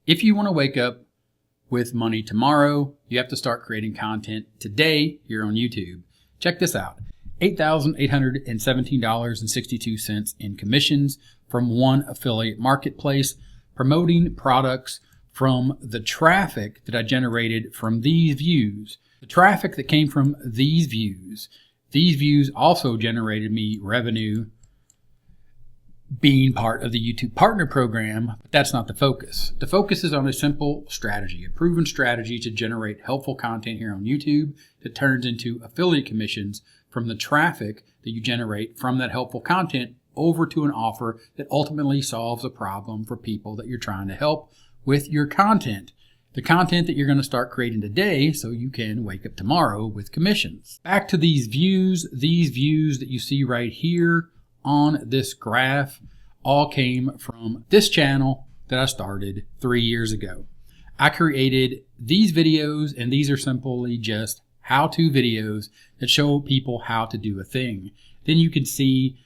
If you want to wake up with money tomorrow, you have to start creating content today here on YouTube. Check this out. $8,817.62 in commissions from one affiliate marketplace, promoting products from the traffic that I generated from these views. The traffic that came from these views also generated me revenue being part of the YouTube Partner Program, but that's not the focus. The focus is on a simple strategy, a proven strategy to generate helpful content here on YouTube that turns into affiliate commissions from the traffic that you generate from that helpful content over to an offer that ultimately solves a problem for people that you're trying to help with your content. The content that you're going to start creating today so you can wake up tomorrow with commissions. Back to these views that you see right here on this graph all came from this channel that I started 3 years ago. I created these videos, and these are simply just how-to videos that show people how to do a thing. Then you can see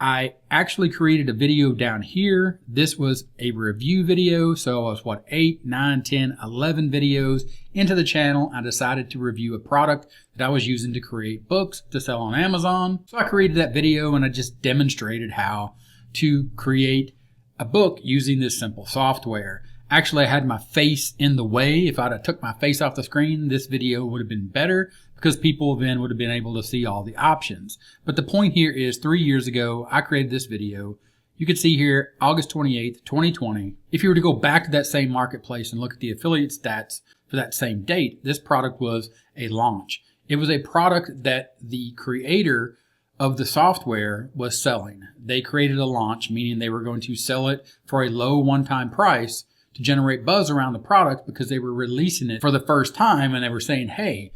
I actually created a video down here. This was a review video. So I was 8, 9, 10, 11 videos into the channel. I decided to review a product that I was using to create books to sell on Amazon. So I created that video and I just demonstrated how to create a book using this simple software. Actually, I had my face in the way. If I'd have took my face off the screen, this video would have been better because people then would have been able to see all the options. But the point here is 3 years ago, I created this video. You can see here, August 28th, 2020. If you were to go back to that same marketplace and look at the affiliate stats for that same date, this product was a launch. It was a product that the creator of the software was selling. They created a launch, meaning they were going to sell it for a low one-time price to generate buzz around the product because they were releasing it for the first time, and they were saying, hey,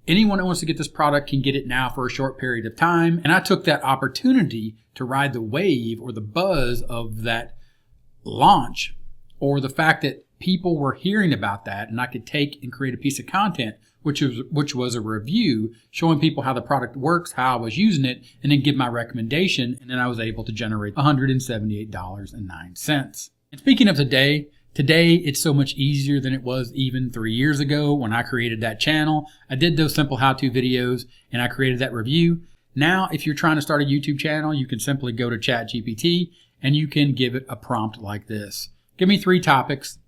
anyone that wants to get this product can get it now for a short period of time. And I took that opportunity to ride the wave or the buzz of that launch, or the fact that people were hearing about that, and I could take and create a piece of content, which was a review showing people how the product works, how I was using it, and then give my recommendation. And then I was able to generate $178.09. And speaking of today, it's so much easier than it was even 3 years ago when I created that channel. I did those simple how-to videos and I created that review. Now, if you're trying to start a YouTube channel, you can simply go to ChatGPT and you can give it a prompt like this. Give me 3 topics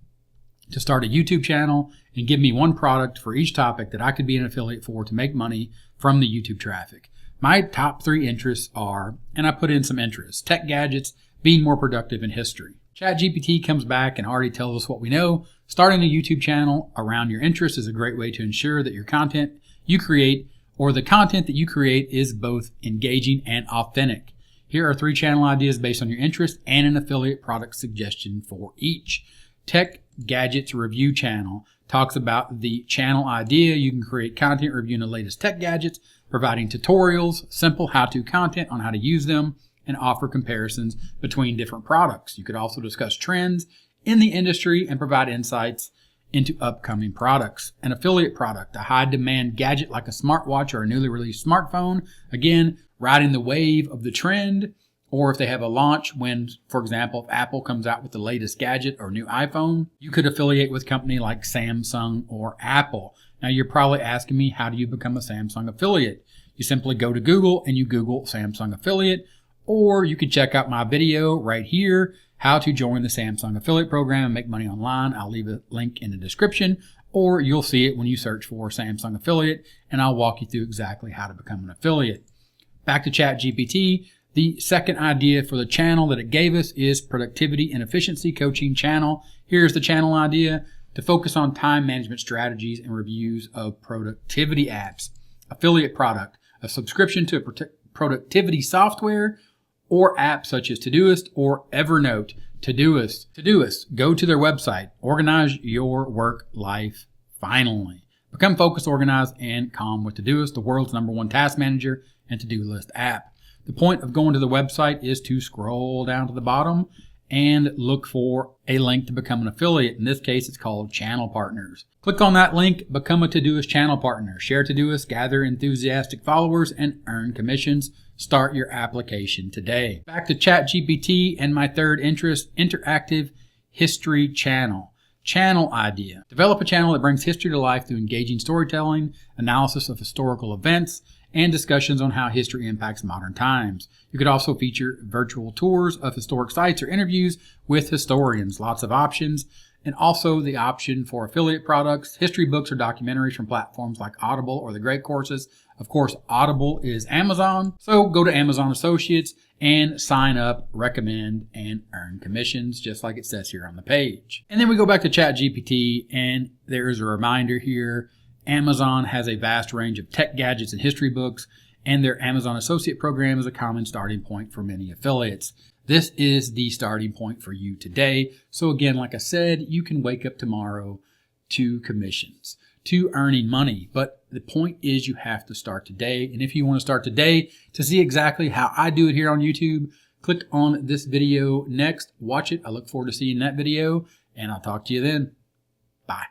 to start a YouTube channel and give me 1 product for each topic that I could be an affiliate for to make money from the YouTube traffic. My top 3 interests are, and I put in some interests, tech gadgets, being more productive, in history. ChatGPT comes back and already tells us what we know. Starting a YouTube channel around your interests is a great way to ensure that your content you create, or the content that you create, is both engaging and authentic. Here are 3 channel ideas based on your interest and an affiliate product suggestion for each. Tech Gadgets Review Channel talks about the channel idea. You can create content reviewing the latest tech gadgets, providing tutorials, simple how-to content on how to use them, and offer comparisons between different products. You could also discuss trends in the industry and provide insights into upcoming products. An affiliate product, a high-demand gadget like a smartwatch or a newly released smartphone, again, riding the wave of the trend, or if they have a launch when, for example, if Apple comes out with the latest gadget or new iPhone, you could affiliate with a company like Samsung or Apple. Now, you're probably asking me, how do you become a Samsung affiliate? You simply go to Google and you Google Samsung affiliate, or you could check out my video right here, how to join the Samsung affiliate program and make money online. I'll leave a link in the description, or you'll see it when you search for Samsung affiliate, and I'll walk you through exactly how to become an affiliate. Back to ChatGPT, the second idea for the channel that it gave us is productivity and efficiency coaching channel. Here's the channel idea: to focus on time management strategies and reviews of productivity apps. Affiliate product, a subscription to a productivity software or apps such as Todoist or Evernote. Todoist, go to their website. Organize your work life finally. Become focused, organized, and calm with Todoist, the world's #1 task manager and to-do list app. The point of going to the website is to scroll down to the bottom and look for a link to become an affiliate. In this case, it's called Channel Partners. Click on that link, become a Todoist channel partner. Share Todoist, gather enthusiastic followers, and earn commissions. Start your application today. Back to ChatGPT and my third interest, interactive history channel. Channel idea. Develop a channel that brings history to life through engaging storytelling, analysis of historical events, and discussions on how history impacts modern times. You could also feature virtual tours of historic sites or interviews with historians. Lots of options. And also the option for affiliate products, history books, or documentaries from platforms like Audible or The Great Courses. Of course, Audible is Amazon. So go to Amazon Associates and sign up, recommend, and earn commissions, just like it says here on the page. And then we go back to ChatGPT, and there's a reminder here. Amazon has a vast range of tech gadgets and history books, and their Amazon Associate program is a common starting point for many affiliates. This is the starting point for you today. So again, like I said, you can wake up tomorrow to commissions, to earning money. But the point is you have to start today. And if you want to start today to see exactly how I do it here on YouTube, click on this video next, watch it. I look forward to seeing that video, and I'll talk to you then. Bye.